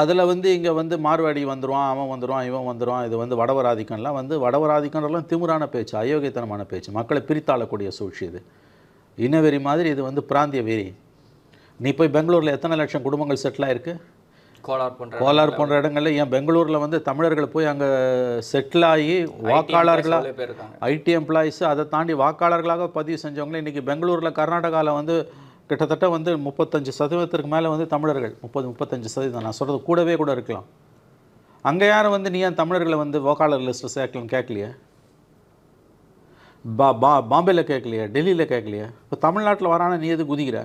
Speaker 1: அதில் வந்து இங்கே வந்து மார்வாடி வந்துடுவான், அவன் வந்துடுவான், இவன் வந்துடுவான், இது வந்து வடவராதிக்கம்லாம் வந்து வடவராதிக்கம்லாம் திமிரான பேச்சு, அயோக்கியத்தனமான பேச்சு, மக்களை பிரித்தாளக்கூடிய சூழ்ச்சி. இது இனவெறி மாதிரி, இது வந்து பிராந்திய வெறி. நீ போய் பெங்களூரில் எத்தனை லட்சம் குடும்பங்கள் செட்டில் ஆகிருக்கு? கோலார் போன்ற இடங்களில் ஏன் பெங்களூரில் வந்து தமிழர்கள் போய் அங்கே செட்டில் ஆகி வாக்காளர்களாக, ஐடி எம்ப்ளாயிஸு, அதை தாண்டி வாக்காளர்களாக பதிவு செஞ்சவங்களே இன்றைக்கி பெங்களூரில் கர்நாடகாவில் வந்து கிட்டத்தட்ட வந்து 35% மேலே வந்து தமிழர்கள், 30-35%. நான் சொல்கிறது கூடவே கூட இருக்கலாம். அங்கே யாரும் வந்து நீ ஏன் தமிழர்களை வந்து வாக்காளர் லிஸ்ட்டில் சேர்க்கலன்னு கேட்கலையே? பாம்பேயில் கேட்கலையே? டெல்லியில் கேட்கலையே? இப்போ தமிழ்நாட்டில் வரானா நீ எது குதிக்கிற?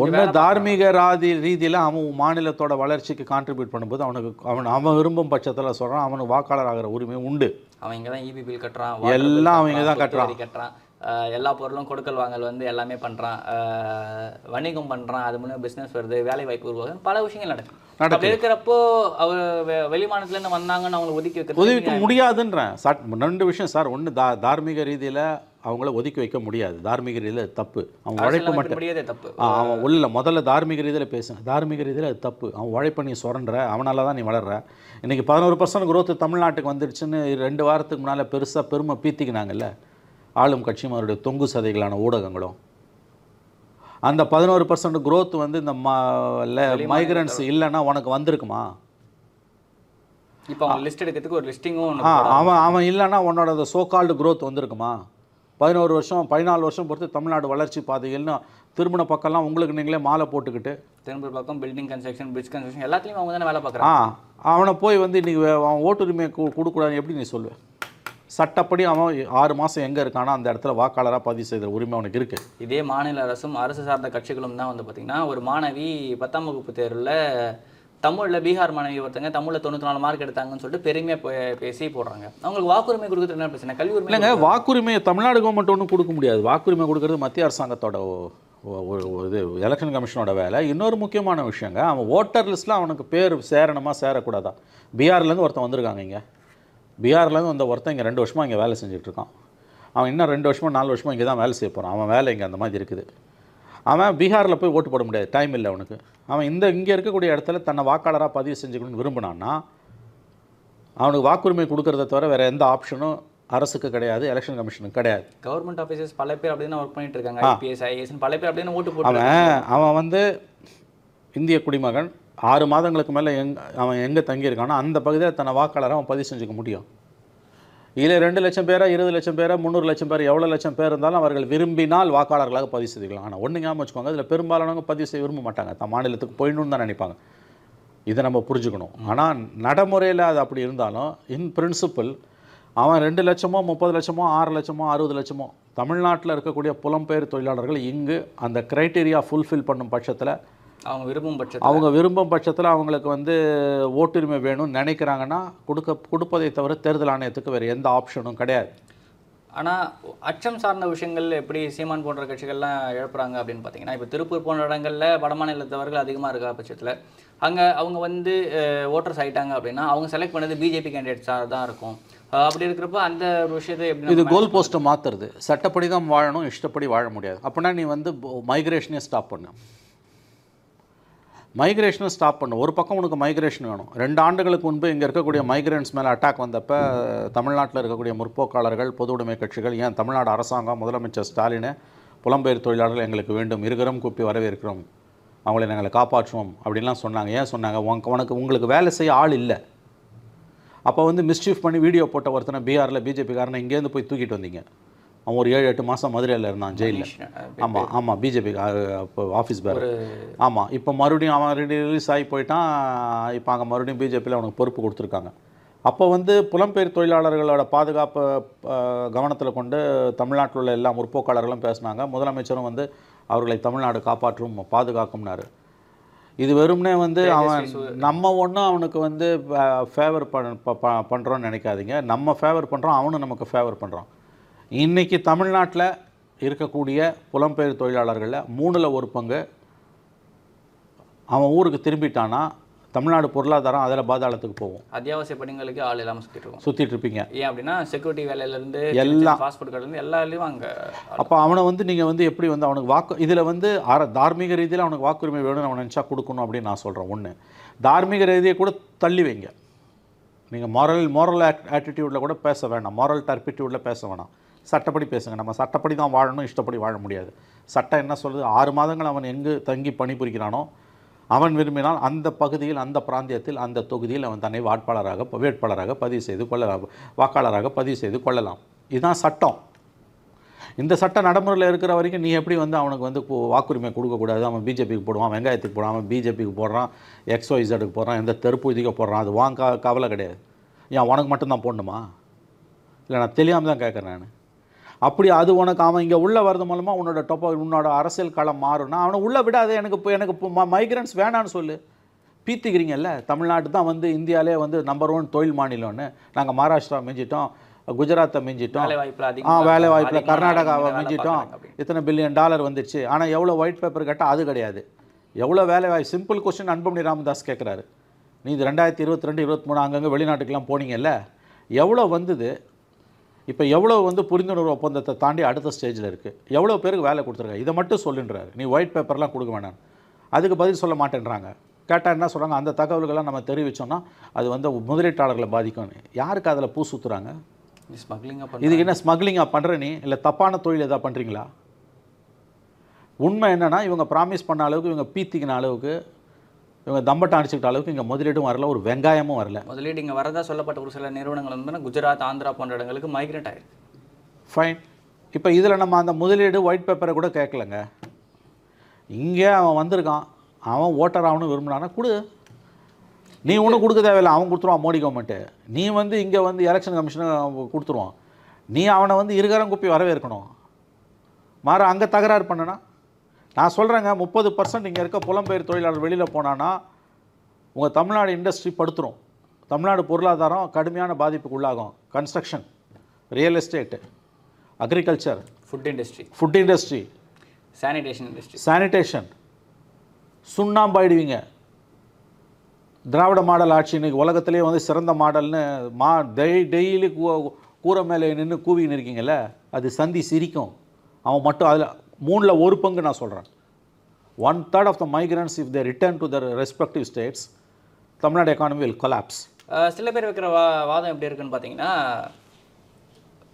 Speaker 1: ஒன்று தார்மீக ரீதியில் அவன் மாநிலத்தோட வளர்ச்சிக்கு கான்ட்ரிபியூட் பண்ணும்போது அவன் விரும்பும் பட்சத்தில் சொல்கிறான், அவனுக்கு வாக்காளர் ஆகிற உரிமை உண்டு.
Speaker 2: அவன் இங்கே தான் இபி பில் கட்டுறான்,
Speaker 1: எல்லாம் அவங்க தான் கட்டுறான்,
Speaker 2: எல்லா பொருளும் கொடுக்கல் வாங்கல் வந்து எல்லாமே பண்ணுறான், வணிகம் பண்ணுறான், அது மூலம் பிஸ்னஸ் வருது, வேலை வாய்ப்பு உருவாகும், பல விஷயங்கள் நடக்கும். இருக்கிறப்போ அவர் வெளிமாநிலத்துலேருந்து வந்தாங்கன்னு அவங்களை ஒதுக்க
Speaker 1: முடியாதுன்றேன். 2 விஷயம் சார். ஒன்று தார்மீக ரீதியில் அவங்கள ஒதுக்கி வைக்க முடியாது. தார்மீக ரீதியில் தப்பு. அவன் உழைப்பு மட்டும்
Speaker 2: தப்பு.
Speaker 1: அவன் உள்ள முதல்ல தார்மீக ரீதியில் பேசுனேன். தார்மீக ரீதியில் அது தப்பு. அவன் உழைப்பை நீ சுரண்ட, அவனால தான் நீ வளர்ற. இன்றைக்கி 11% growth தமிழ்நாட்டுக்கு வந்துடுச்சுன்னு 2 வாரத்துக்கு முன்னால் பெருசாக பெருமை பீத்திக்கினாங்கல்ல ஆளும் கட்சியும் அவருடைய தொங்கு சதைகளான ஊடகங்களும். அந்த 11% growth வந்து இந்த மைக்ரன்ஸ் இல்லைன்னா உனக்கு வந்திருக்குமா?
Speaker 2: இப்போ லிஸ்ட் எடுக்கிறதுக்கு ஒரு லிஸ்டிங்கும்
Speaker 1: அவன் இல்லைன்னா உன்னோட சோகால்டு growth வந்திருக்குமா? 11 வருஷம் 14 வருஷம் பொறுத்து தமிழ்நாடு வளர்ச்சி பாதைகள்னு திருமண பக்கம்லாம் உங்களுக்கு நீங்களே மாலை போட்டுக்கிட்டு,
Speaker 2: திரும்ப பக்கம் பில்டிங் கன்ஸ்ட்ரக்ஷன், பிரிட்ஜ் கன்ஸ்ட்ரக்ஷன் எல்லாத்துலேயும் அவங்க தானே வேலை பார்க்குறான்.
Speaker 1: அவனை போய் வந்து இன்றைக்கி அவன் ஓட்டுரிமையை கொடுக்கூடாதுன்னு எப்படி நீ சொல்லுவேன்? சட்டப்படி அவன் 6 மாதம் எங்கே இருக்கானோ அந்த இடத்துல வாக்காளராக பதிவு செய்கிற உரிமை அவனுக்கு இருக்குது.
Speaker 2: இதே மாநில அரசும் அரசு சார்ந்த கட்சிகளும் தான் வந்து பார்த்திங்கன்னா, ஒரு மாணவி 10ஆம் வகுப்பு தேர்வில் தமிழில் பீகார் மாணவி ஒருத்தங்க தமிழில் 94 மார்க் எடுத்தாங்கன்னு சொல்லிட்டு பெருமையாக பேசி போடுறாங்க. அவங்களுக்கு வாக்குரிமை கொடுக்குறது என்ன பிரச்சனை? கல்வி உரிமை
Speaker 1: இல்லைங்க. வாக்குரிமையை தமிழ்நாடு கவர்மெண்ட் ஒன்றும் கொடுக்க முடியாது. வாக்குரிமை கொடுக்கறது மத்திய அரசாங்கத்தோட இது எலெக்ஷன் கமிஷனோட வேலை. இன்னொரு முக்கியமான விஷயங்க, அவன் ஓட்டர் லிஸ்ட்டில் அவனுக்கு பேர் சேரணுமா சேரக்கூடாதா? பீகார்லேருந்து ஒருத்தன் வந்திருக்காங்க. இங்கே பீகார்லேருந்து வந்த ஒருத்தன் இங்கே 2 வருஷமாக இங்கே வேலை செஞ்சுட்ருக்கான். அவன் இன்னும் 2 வருஷமோ 4 வருஷமோ இங்கே தான் வேலை செய்ய போகிறான். அவன் வேலை இங்கே அந்த மாதிரி இருக்குது. அவன் பீகாரில் போய் ஓட்டு போட முடியாது, டைம் இல்லை அவனுக்கு. அவன் இங்கே இருக்கக்கூடிய இடத்துல தன்னை வாக்காளராக பதிவு செஞ்சுக்கணும்னு விரும்பினான்னா அவனுக்கு வாக்குரிமை கொடுக்கறத தவிர வேறு எந்த ஆப்ஷனும் அரசுக்கு கிடையாது, எலெக்ஷன் கமிஷனுக்கு கிடையாது.
Speaker 2: கவர்மெண்ட் ஆஃபீஸர்ஸ் பல பேர் அப்படி தான் ஒர்க் பண்ணிட்டு இருக்காங்க. ஐபிஎஸ், ஐஏஎஸ் பல பேர் அப்படி தான் ஓட்டு போட்டு
Speaker 1: அவன் வந்து இந்திய குடிமகன் 6 மாதங்களுக்கு மேலே அவன் எங்கே தங்கியிருக்கானோ அந்த பகுதியில் தன்னை வாக்காளராக அவன் பதிவு செஞ்சுக்க முடியும். இதில் 2 லட்சம் பேரா 20 லட்சம் பேரா 300 லட்சம் பேர் எவ்வளோ லட்சம் பேர் இருந்தாலும் அவர்கள் விரும்பினால் வாக்காளர்களாக பதிவு செய்துக்கலாம். ஆனால் ஒன்று ஞாபகம் வச்சுக்கோங்க, அதில் பெரும்பாலானவங்க பதிவு செய்ய விரும்ப மாட்டாங்க, தன் மாநிலத்துக்கு போயிடணும்னு தான் நினைப்பாங்க. இதை நம்ம புரிஞ்சுக்கணும். ஆனால் நடைமுறையில் அது அப்படி இருந்தாலும் இன் பிரின்சிபல் அவன் 2 லட்சமோ 30 லட்சமோ 6 லட்சமோ 60 லட்சமோ தமிழ்நாட்டில் இருக்கக்கூடிய புலம்பெயர் தொழிலாளர்கள் இங்கு அந்த க்ரைட்டீரியா ஃபுல்ஃபில் பண்ணும் பட்சத்தில்
Speaker 2: அவங்க விரும்பும் பட்சத்தில்
Speaker 1: அவங்க விரும்பும் பட்சத்தில் அவங்களுக்கு வந்து ஓட்டுரிமை வேணும்னு நினைக்கிறாங்கன்னா கொடுப்பதை தவிர தேர்தல் ஆணையத்துக்கு வேறு எந்த ஆப்ஷனும் கிடையாது.
Speaker 2: ஆனால் அச்சம் சார்ந்த விஷயங்கள் எப்படி சீமான் போன்ற கட்சிகள்லாம் எழுப்புறாங்க அப்படின்னு பார்த்தீங்கன்னா, இப்போ திருப்பூர் போன்ற இடங்களில் வடமாநிலத்தவர்கள் அதிகமாக இருக்கா பட்சத்தில் அங்கே அவங்க வந்து ஓட்டர்ஸ் ஆகிட்டாங்க அப்படின்னா அவங்க செலக்ட் பண்ணது பிஜேபி கேண்டிடேட்ஸாக தான் இருக்கும். அப்படி இருக்கிறப்ப அந்த ஒரு விஷயத்தை எப்படி
Speaker 1: இது கோல் போஸ்ட்டை மாற்றுறது. சட்டப்படி தான் வாழணும், இஷ்டப்படி வாழ முடியாது. அப்படின்னா நீ வந்து மைக்ரேஷனே ஸ்டாப் பண்ணு. மைக்ரேஷனை ஸ்டாப் பண்ணு. ஒரு பக்கம் உனக்கு மைக்ரேஷன் வேணும். 2 ஆண்டுகளுக்கு முன்பு இங்கே இருக்கக்கூடிய மைக்ரேன்ஸ் மேலே அட்டாக் வந்தப்போ தமிழ்நாட்டில் இருக்கக்கூடிய முற்போக்காளர்கள், பொது உடைமை கட்சிகள், ஏன் தமிழ்நாடு அரசாங்கம், முதலமைச்சர் ஸ்டாலினை புலம்பெயர் தொழிலாளர்கள் எங்களுக்கு வேண்டும், இருகரம் கூப்பி வரவேற்கிறோம், அவங்களை நாங்களை காப்பாற்றுவோம் அப்படின்லாம் சொன்னாங்க. ஏன் சொன்னாங்க? உங்களுக்கு வேலை செய்ய ஆள் இல்லை. அப்போ வந்து மிஸ்சீஃப் பண்ணி வீடியோ போட்ட ஒருத்தனை பீகாரில் பிஜேபிக்காரனை இங்கேருந்து போய் தூக்கிட்டு வந்தீங்க. அவன் ஒரு 7-8 மாதம் மதுரையில் இருந்தான் ஜெயிலில். ஆமாம் பிஜேபி இப்போ ஆஃபீஸ் பேர். ஆமாம், இப்போ மறுபடியும் அவன் ரிலீஸ் ஆகி போயிட்டான். இப்போ அங்கே மறுபடியும் பிஜேபியில் அவனுக்கு பொறுப்பு கொடுத்துருக்காங்க. அப்போ வந்து புலம்பெயர் தொழிலாளர்களோட பாதுகாப்பை கவனத்தில் கொண்டு தமிழ்நாட்டில் உள்ள எல்லா முற்போக்காளர்களும் பேசினாங்க. முதலமைச்சரும் வந்து அவர்களை தமிழ்நாடு காப்பாற்றும் பாதுகாக்கும்னாரு. இது வெறும்னே வந்து அவன் நம்ம ஒன்றும் அவனுக்கு வந்து ஃபேவர் பண்ணுறோன்னு நினைக்காதீங்க. நம்ம ஃபேவர் பண்ணுறோம், அவனும் நமக்கு ஃபேவர் பண்ணுறான். இன்றைக்கி தமிழ்நாட்டில் இருக்கக்கூடிய புலம்பெயர் தொழிலாளர்களில் 3ல் 1 பங்கு அவன் ஊருக்கு திரும்பிட்டானா தமிழ்நாடு பொருளாதாரம் அதில் பாதாளத்துக்கு போகும்.
Speaker 2: அத்தியாவசிய பணிகளுக்கு ஆள் இல்லாமல்
Speaker 1: சுற்றிட்டு இருப்பீங்க.
Speaker 2: ஏன் அப்படின்னா செக்யூரிட்டி வேலையிலேருந்து
Speaker 1: எல்லாம்
Speaker 2: பாஸ்போர்ட் கார்டுலேருந்து எல்லாருலேயும் அங்கே.
Speaker 1: அப்போ அவனை வந்து நீங்கள் வந்து எப்படி வந்து அவனுக்கு இதில் வந்து தார்மீக ரீதியில் அவனுக்கு வாக்குரிமை வேணும்னு அவனை நினச்சா கொடுக்கணும் அப்படின்னு நான் சொல்கிறேன். ஒன்று, தார்மீக ரீதியை கூட தள்ளி வைங்க. நீங்கள் மாரல் ஆட்டிடியூடில் கூட பேச வேண்டாம், மாரல் டர்பிடியூடில் பேச வேணாம். சட்டப்படி பேசுங்க. நம்ம சட்டப்படி தான் வாழணும், இஷ்டப்படி வாழ முடியாது. சட்டம் என்ன சொல்லுது? 6 மாதங்கள் அவன் எங்கு தங்கி பணிபுரிகிறானோ அவன் விரும்பினால் அந்த பகுதியில், அந்த பிராந்தியத்தில், அந்த தொகுதியில் அவன் தன்னை வேட்பாளராக பதிவு செய்து கொள்ளலாம், வாக்காளராக பதிவு செய்து கொள்ளலாம். இதுதான் சட்டம். இந்த சட்டம் நடைமுறையில் இருக்கிற வரைக்கும் நீ எப்படி வந்து அவனுக்கு வந்து வாக்குரிமை கொடுக்கக்கூடாது, அவன் பிஜேபிக்கு போடுவான், வெங்காயத்துக்கு போடுவான், அவன் பிஜேபிக்கு போடுறான், XYZக்கு போடுறான், எந்த தெருப்பூதிக்கு போடுறான், அது கவலை கிடையாது. ஏன் உனக்கு மட்டும்தான் போடணுமா? இல்லை, நான் தெரியாமல் தான் கேட்குறேன் நான். அப்படி அது உனக்கு அவன் இங்கே உள்ளே வரது மூலமாக உன்னோட அரசியல் களம் மாறும்னா அவனை உள்ளே விடாது. எனக்கு மைக்ரன்ஸ் வேணான்னு சொல்லு. பீத்திக்கிறீங்கல்ல, தமிழ்நாட்டு தான் வந்து இந்தியாவிலே வந்து நம்பர் 1 தொழில் மாநிலம்னு. நாங்கள் மகாராஷ்டிரா மிஞ்சிட்டோம், குஜராத்தை மிஞ்சிட்டோம், வேலை வாய்ப்பில் கர்நாடகாவை மிஞ்சிட்டோம். இத்தனை $1 பில்லியன் வந்துடுச்சு. ஆனால் எவ்வளோ ஒயிட் பேப்பர் கேட்டால் அது கிடையாது. எவ்வளோ வேலை வாய்ப்பு? சிம்பிள் கொஸ்டின் அன்புமணி ராமதாஸ் கேட்குறாரு. நீ இது 2022, 23 அங்கங்கே வெளிநாட்டுக்கெல்லாம் போனீங்கல்ல, எவ்வளோ வந்தது? இப்போ எவ்வளோ வந்து புரிந்துணர்வு ஒப்பந்தத்தை தாண்டி அடுத்த ஸ்டேஜில் இருக்குது? எவ்வளோ பேருக்கு வேலை கொடுத்துருக்காங்க? இதை மட்டும் சொல்லுன்றாரு. நீ ஒயிட் பேப்பர்லாம் கொடுக்க வேணாம். அதுக்கு பதில் சொல்ல மாட்டேன்றாங்க. கேட்டால் என்ன சொல்கிறாங்க? அந்த தகவல்கள்லாம் நம்ம தெரிவித்தோம்னா அது வந்து முதலீட்டாளர்களை பாதிக்கும்னு. யாருக்கு அதில் பூ சுற்றுறாங்க? இதுக்கு என்ன ஸ்மக்லிங்காக பண்ணுற நீ? இல்லை தப்பான தொழில் எதாவது பண்ணுறீங்களா? உண்மை என்னென்னா, இவங்க ப்ராமிஸ் பண்ண அளவுக்கு, இவங்க பீத்திக்கின அளவுக்கு, இவங்க தம்பட்டம் அடிச்சுக்கிட்ட அளவுக்கு இங்கே முதலீடும் வரல, ஒரு வெங்காயமும் வரல.
Speaker 2: முதலீடு இங்கே வரதா சொல்லப்பட்ட ஒரு சில நிறுவனங்கள் வந்து குஜராத், ஆந்திரா போன்ற இடங்களுக்கு மைக்ரேட் ஆகிருக்கு.
Speaker 1: ஃபைன். இப்போ இதில் நம்ம அந்த முதலீடு ஒயிட் பேப்பரை கூட கேட்கலங்க. இங்கே அவன் வந்திருக்கான், அவன் ஓட்டர் ஆகணும் விரும்பினானா கொடு. நீ ஒன்றும் கொடுக்க தேவையில்லை, அவன் கொடுத்துருவான் மோடி கவர்மெண்ட்டு. நீ வந்து இங்கே வந்து எலெக்ஷன் கமிஷனை கொடுத்துருவான். நீ அவனை வந்து இருகரம் குப்பி வரவேற்கணும். அங்கே தகராறு பண்ணனா நான் சொல்கிறேங்க, 30% இங்கே இருக்க புலம்பெயர் தொழிலாளர் வெளியில் போனான்னா உங்கள் தமிழ்நாடு இண்டஸ்ட்ரி படுத்துரும். தமிழ்நாடு பொருளாதாரம் கடுமையான பாதிப்புக்கு உள்ளாகும். Construction, real estate, agriculture, food industry, sanitation சுண்ணாம்பாயிடுவீங்க. திராவிட மாடல் ஆட்சி இன்றைக்கி உலகத்திலே வந்து சிறந்த மாடல்னு டெய்லி கூரை மேலே நின்று கூவின்னு இருக்கீங்கல்ல, அது சந்தி சிரிக்கும். அவன் மட்டும் அதில் 3ல் 1 பங்கு நான் சொல்கிறேன். 1/3 of the migrants, if they return to their respective states, Tamil Nadu economy will collapse.
Speaker 2: சில பேர் வைக்கிற வாதம் எப்படி இருக்குன்னு பார்த்தீங்கன்னா,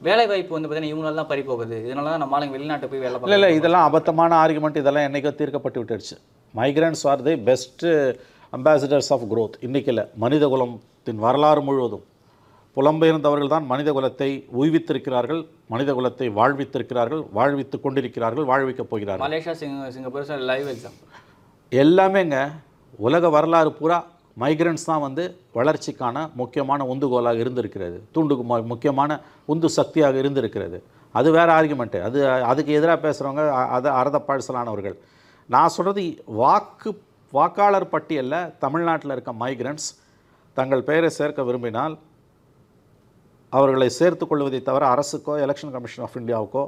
Speaker 2: வேலை வாய்ப்பு வந்து பார்த்தீங்கன்னா இவங்களால தான் பறி போகுது, இதனால தான் நம்ம ஆளுங்க வெளிநாட்டு போய் வேலை பார்க்க. இல்லை, இதெல்லாம் அபத்தமான ஆர்குமெண்ட். இதெல்லாம் என்றைக்கோ தீர்க்கப்பட்டு விட்டுடுச்சு. Migrants are the best ambassadors of growth. இன்றைக்கி இல்லை, மனித குலத்தின் வரலாறு முழுவதும் புலம்பெயர்ந்தவர்கள் தான் மனித குலத்தை உய்வித்திருக்கிறார்கள், மனித குலத்தை வாழ்வித்திருக்கிறார்கள், வாழ்வித்து கொண்டிருக்கிறார்கள், வாழ்விக்கப் போகிறார்கள். Malaysia, Singapore live example.
Speaker 1: எல்லாமேங்க உலக வரலாறு பூரா மைக்ரண்ட்ஸ் தான் வந்து வளர்ச்சிக்கான முக்கியமான உந்துகோலாக இருந்திருக்கிறது, முக்கியமான உந்து சக்தியாக இருந்திருக்கிறது. அது வேறு ஆர்குமெண்ட்டு. அதுக்கு எதிராக பேசுகிறவங்க அதை அறத பழசலானவர்கள். நான் சொல்கிறது வாக்காளர் பட்டியலில் தமிழ்நாட்டில் இருக்க மைக்ரண்ட்ஸ் தங்கள் பெயரை சேர்க்க விரும்பினால் அவர்களை சேர்த்து கொள்வதை தவிர அரசுக்கோ எலெக்ஷன் கமிஷன் ஆஃப் இந்தியாவுக்கோ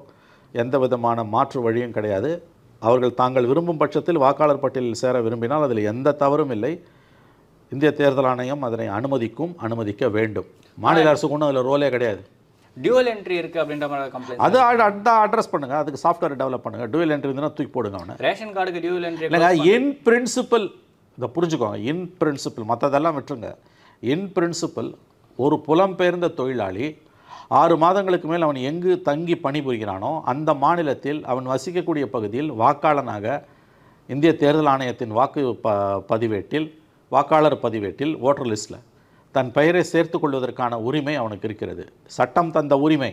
Speaker 1: எந்த விதமான மாற்று வழியும் கிடையாது. அவர்கள் தாங்கள் விரும்பும் பட்சத்தில் வாக்காளர் பட்டியலில் சேர விரும்பினால் அதில் எந்த தவறும் இல்லை. இந்திய தேர்தல் ஆணையம் அதனை அனுமதிக்க வேண்டும். மாநில அரசுக்கு ஒன்றும் அதில் ரோலே கிடையாது.
Speaker 2: டியூவல் என்ட்ரி இருக்குது அப்படின்ற மாதிரி கம்ப்ளைண்ட்
Speaker 1: அது அட்ரஸ் பண்ணுங்கள், அதுக்கு சாஃப்ட்வேர் டெவலப் பண்ணுங்கள். டியூவல் என்ட்ரி இருந்தால் தூக்கி போடுங்க அவனை.
Speaker 2: ரேஷன் கார்டுக்கு டியூவல் என்ட்ரி
Speaker 1: இல்லைங்க, இன் பிரின்சிபல் இதை புரிஞ்சுக்கோங்க. இன் பிரின்சிபல் மற்றதெல்லாம் விட்டுருங்க. இன் பிரின்சிபல் ஒரு புலம்பெயர்ந்த தொழிலாளி 6 மாதங்களுக்கு மேல் அவன் எங்கு தங்கி பணிபுரிகிறானோ அந்த மாநிலத்தில் அவன் வசிக்கக்கூடிய பகுதியில் வாக்காளனாக இந்திய தேர்தல் ஆணையத்தின் வாக்காளர் பதிவேட்டில் ஓட்டர் லிஸ்ட்டில் தன் பெயரை சேர்த்து கொள்வதற்கான உரிமை அவனுக்கு இருக்கிறது. சட்டம் தந்த உரிமை.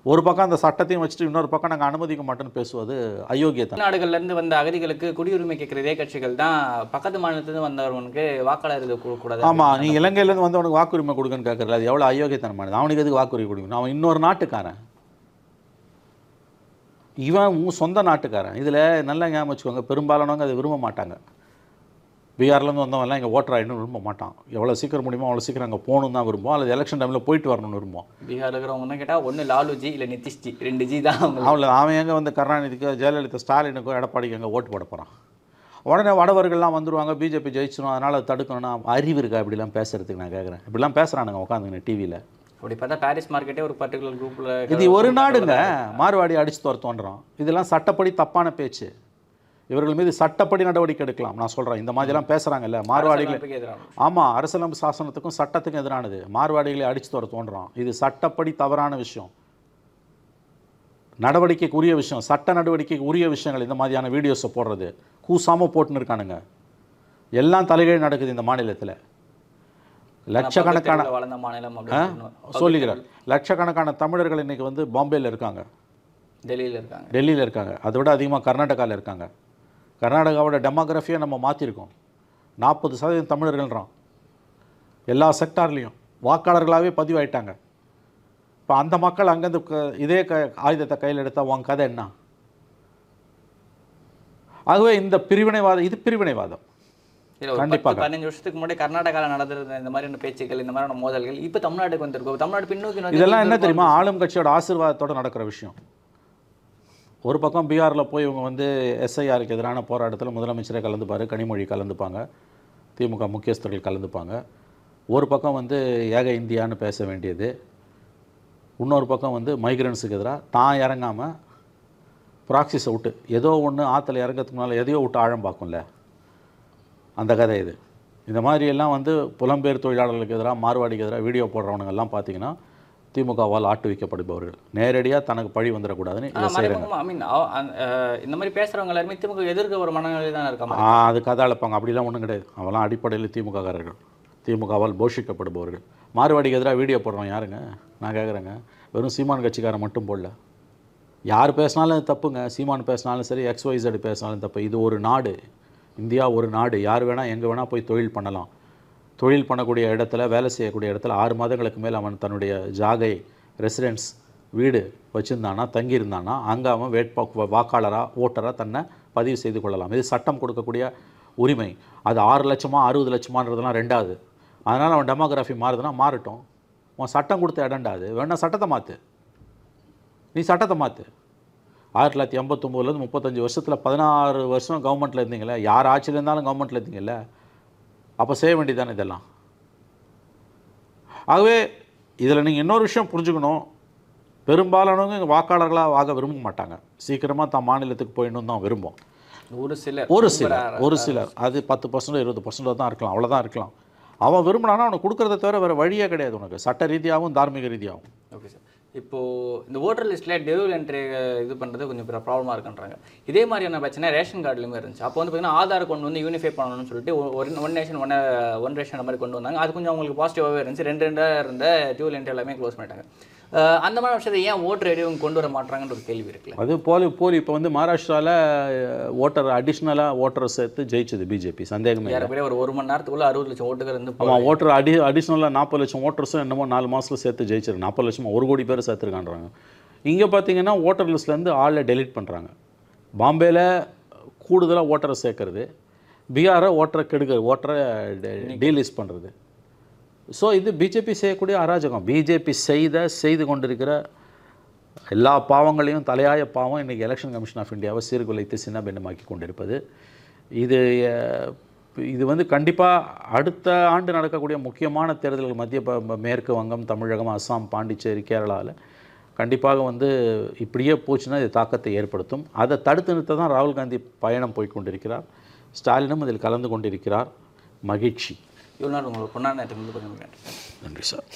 Speaker 1: ஒரு பக்கம் அந்த சட்டத்தையும் வச்சுட்டு இன்னொரு பக்கம் நாங்கள் அனுமதிக்க மாட்டோன்னு பேசுவது அயோக்கியத்தை.
Speaker 2: நாடுகள்லேருந்து வந்த அகதிகளுக்கு குடியுரிமை கேட்குற இதே கட்சிகள் தான் பக்கத்து மாநிலத்திலேருந்து வந்தவனுக்கு வாக்காளர் இது கொடுக்கக்கூடாது.
Speaker 1: ஆமாம், நீ இலங்கையிலேருந்து வந்தவனுக்கு வாக்குரிமை கொடுக்குன்னு கேட்குறல, அது எவ்வளோ அயோக்கியத்தனமானது. அவனுக்கு எதுக்கு வாக்குரிமை கொடுக்கணும்? அவன் இன்னொரு நாட்டுக்காரன், இவன் சொந்த நாட்டுக்காரன். இதில் நல்லா ஞாபகம் வச்சுக்கோங்க, பெரும்பாலானவங்க அதை விரும்ப மாட்டாங்க. பீகார்லேருந்து வந்தவங்கலாம் இங்கே ஓட்டர் ஆகிடணும்னு விரும்ப மாட்டான். எவ்வளோ சீக்கிரம் முடியுமோ அவ்வளோ சீக்கிரம் அங்கே போகணும் தான் விரும்புவோம், அல்லது எலெக்ஷன் டைமில் போயிட்டு வரணும்னு விரும்புவோம்.
Speaker 2: பீகார் இருக்கிறவங்க கேட்டால் ஒன்று லாலுஜி இல்லை நிதிஷ்ஜி, 2 ஜி தான்.
Speaker 1: அவன் எங்கே வந்து கருணாநிதிக்கோ ஜெயலலிதா ஸ்டாலினுக்கோ எடப்பாடிக்கு எங்கே ஓட்டு போட போகிறான். உடனே வடவர்கள்லாம் வந்துடுவாங்க, பிஜேபி ஜெயிச்சிடும், அதனால் அதை தடுக்கணும்னா அறிவு இருக்கா இப்படிலாம் பேசுகிறதுக்கு? நான் கேட்குறேன். இப்படிலாம் பேசுகிறானுங்க உட்காந்துங்க டிவியில்.
Speaker 2: அப்படி பார்த்தா பாரிஸ் மார்க்கெட்டே ஒரு பர்டிகுலர் குரூப்பில்
Speaker 1: இது ஒரு நாடுங்க. மார்வாடி அடித்து தோன்றுறோம். இதெல்லாம் சட்டப்படி தப்பான பேச்சு. இவர்கள் மீது சட்டப்படி நடவடிக்கை எடுக்கலாம். நான் சொல்கிறேன், இந்த மாதிரிலாம் பேசுகிறாங்கல்ல மார்வாடிகளை. ஆமாம், அரசியலமைப்பு சாசனத்துக்கும் சட்டத்துக்கும் எதிரானது. மார்வாடிகளை அடித்து தோன்றுறோம். இது சட்டப்படி தவறான விஷயம், நடவடிக்கைக்கு உரிய விஷயம், சட்ட நடவடிக்கைக்கு உரிய விஷயங்கள். இந்த மாதிரியான வீடியோஸை போடுறது கூசாமல் போட்டுன்னு இருக்கானுங்க. எல்லாம் தலைகீழ் நடக்குது இந்த மாநிலத்தில். லட்சக்கணக்கான சொல்லுகிறார், லட்சக்கணக்கான தமிழர்கள் இன்றைக்கி வந்து பாம்பேயில் இருக்காங்க, டெல்லியில் இருக்காங்க, அதை விட அதிகமாக கர்நாடகாவில் இருக்காங்க. கர்நாடகாவோட டெமோகிராஃபியை நம்ம மாற்றிருக்கோம். 40% தமிழர்கள்றான். எல்லா செக்டார்லேயும் வாக்காளர்களாகவே பதிவாயிட்டாங்க. இப்போ அந்த மக்கள் அங்கேருந்து இதே ஆயுதத்தை கையில் எடுத்தால் உன் கதை என்ன? ஆகவே இந்த பிரிவினைவாதம், இது பிரிவினைவாதம்.
Speaker 2: கண்டிப்பாக 15 வருஷத்துக்கு முன்னாடி கர்நாடகாவில் நடந்திருந்த இந்த மாதிரியான பேச்சுக்கள், இந்த மாதிரியான மோதல்கள் இப்போ தமிழ்நாட்டுக்கு வந்திருக்கோம். தமிழ்நாடு பின்னோக்கி
Speaker 1: இதெல்லாம் என்ன தெரியுமா? ஆளும் கட்சியோட ஆசீர்வாதத்தோடு நடக்கிற விஷயம். ஒரு பக்கம் பீகாரில் போய் இவங்க வந்து எஸ்ஐஆருக்கு எதிரான போராட்டத்தில் முதலமைச்சரே கலந்துப்பார், கனிமொழி கலந்துப்பாங்க, திமுக முக்கியஸ்தர்கள் கலந்துப்பாங்க. ஒரு பக்கம் வந்து ஏக இந்தியான்னு பேச வேண்டியது, இன்னொரு பக்கம் வந்து மைக்ரன்ஸுக்கு எதிராக தான் இறங்காமல் ப்ராக்சிஸை விட்டு ஏதோ ஒன்று ஆற்றுல இறங்கிறதுக்கு முன்னால் எதையோ விட்டு ஆழம் பார்க்கும்ல, அந்த கதை இது. இந்த மாதிரியெல்லாம் வந்து புலம்பெயர் தொழிலாளர்களுக்கு எதிராக, மார்வாடிக்கு எதிராக வீடியோ போடுறவனுங்கெல்லாம் பார்த்தீங்கன்னா திமுகவால் ஆட்டு வைக்கப்படுபவர்கள். நேரடியாக தனக்கு பழி வந்துடக்கூடாதுன்னு இதை செய்கிறாங்க.
Speaker 2: இந்த மாதிரி பேசுகிறவங்க எல்லாருமே திமுக எதிர்க்க ஒரு மனநிலை தான் இருக்காங்க.
Speaker 1: அது கதை அழைப்பாங்க. அப்படிலாம் ஒன்றும் கிடையாது. அவெல்லாம் அடிப்படையில் திமுககாரர்கள், திமுகவால் போஷிக்கப்படுபவர்கள். மார்வாடிக்கு எதிராக வீடியோ போடுறோம் யாருங்க? நான் கேட்குறேங்க, வெறும் சீமான் கட்சிக்காரன் மட்டும் போடல, யார் பேசினாலும் தப்புங்க. சீமான் பேசினாலும் சரி, XYZ பேசினாலும் தப்பு. இது ஒரு நாடு, இந்தியா ஒரு நாடு. யார் வேணால் எங்கே வேணால் போய் தொழில் பண்ணலாம். தொழில் பண்ணக்கூடிய இடத்துல, வேலை செய்யக்கூடிய இடத்துல 6 மாதங்களுக்கு மேல் அவன் தன்னுடைய ஜாகை, ரெசிடென்ஸ், வீடு வச்சுருந்தானா, தங்கியிருந்தானா, அங்கே அவன் வாக்காளராக, ஓட்டராக தன்னை பதிவு செய்து கொள்ளலாம். இது சட்டம் கொடுக்கக்கூடிய உரிமை. அது 6 லட்சமா 60 லட்சமான்றதுலாம் ரெண்டாவது. அதனால் அவன் டெமோகிராஃபி மாறுதுன்னா மாறட்டும். அவன் சட்டம் கொடுத்த இடண்டாது. வேணா சட்டத்தை மாற்று, நீ சட்டத்தை மாற்று. 1989 35 வருஷத்தில் 16 வருஷம் கவர்மெண்ட்டில் இருந்தீங்களே, யார் ஆட்சியில் இருந்தாலும் கவர்மெண்ட்டில் இருந்தீங்கல்ல, அப்போ செய்ய வேண்டியதானே இதெல்லாம். ஆகவே இதில் நீங்கள் இன்னொரு விஷயம் புரிஞ்சுக்கணும், பெரும்பாலானவங்க இங்கே வாக்காளர்களாக ஆக விரும்ப மாட்டாங்க. சீக்கிரமாக தான் மாநிலத்துக்கு போயிடணும் தான் விரும்பும். ஒரு சிலர் அது 10% 20% தான் இருக்கலாம், அவ்வளோதான் இருக்கலாம். அவன் விரும்பினானா அவனை கொடுக்குறத தவிர வேறு வழியே கிடையாது உனக்கு, சட்ட ரீதியாகவும் தார்மீக ரீதியாகவும்.
Speaker 2: ஓகே சார், இப்போது இந்த ஓட்டர் லிஸ்ட்டில் டியூவல் என்ட்ரி இது பண்ணுறது கொஞ்சம் ப்ராப்ளமாக இருக்குன்றாங்க. இதே மாதிரியான பிரச்சனை ரேஷன் கார்டுலையுமே இருந்துச்சு. அப்போ வந்து பார்த்திங்கன்னா ஆதார் கொண்டு வந்து யூனிஃபை பண்ணணும்னு சொல்லிட்டு ஒன் நேஷன் ஒன் ரேஷன் அந்த மாதிரி கொண்டு வந்தாங்க. அது கொஞ்சம் அவங்களுக்கு பாசிட்டிவாகவே இருந்துச்சு. 2 இருந்த டியூவல் என்ட்ரி எல்லாமே க்ளோஸ் பண்ணிட்டாங்க. அந்த மாதிரி விஷயத்தை ஏன் ஓட்டர் ஐடியும் கொண்டு வர மாட்டாங்கன்ற ஒரு கேள்வி இருக்குல்ல.
Speaker 1: அது போலி இப்போ வந்து மகாராஷ்டிராவில் ஓட்டர் அடிஷ்னலாக ஓட்டரை சேர்த்து ஜெயிச்சது பிஜேபி, சந்தேகமே.
Speaker 2: ஏறக்குறைய ஒரு மணி நேரத்துக்குள்ள 60 லட்சம் ஓட்டுகள் இருந்து
Speaker 1: ஆமாம், ஓட்டர் அடிஷ்னலாக 40 லட்சம் ஓட்டர்ஸும் என்னமோ 4 மாதத்தில் சேர்த்து ஜெயிச்சிருக்கு. 40 லட்சம் 1 கோடி பேர் சேர்த்துருக்கான்றாங்க. இங்கே பார்த்தீங்கன்னா ஓட்டர் லிஸ்ட்லேருந்து ஆளை டெலிட் பண்ணுறாங்க. பாம்பேயில் கூடுதலாக ஓட்டரை சேர்க்கறது, பீகாரை ஓட்டரை டீலிஸ்ட் பண்ணுறது. ஸோ இது பிஜேபி செய்யக்கூடிய அராஜகம். பிஜேபி செய்து கொண்டிருக்கிற எல்லா பாவங்களையும் தலையாய பாவம் இன்றைக்கி எலெக்ஷன் கமிஷன் ஆஃப் இந்தியாவை சீர்குலைத்து சின்னபின்னமாக்கி கொண்டிருப்பது. இது வந்து கண்டிப்பாக அடுத்த ஆண்டு நடக்கக்கூடிய முக்கியமான தேர்தல்கள் மத்திய மேற்கு வங்கம், தமிழகம், அஸ்ஸாம், பாண்டிச்சேரி, கேரளாவில் கண்டிப்பாக வந்து இப்படியே போச்சுன்னா இது தாக்கத்தை ஏற்படுத்தும். அதை தடுத்து நிறுத்த தான் ராகுல் காந்தி பயணம் போய் கொண்டிருக்கிறார். ஸ்டாலினும் அதில் கலந்து கொண்டிருக்கிறார். மகிழ்ச்சி.
Speaker 2: இவ்வளோ நேரம் உங்களோட பொன்னான நேரத்துக்கு வந்து
Speaker 1: நன்றி சார்.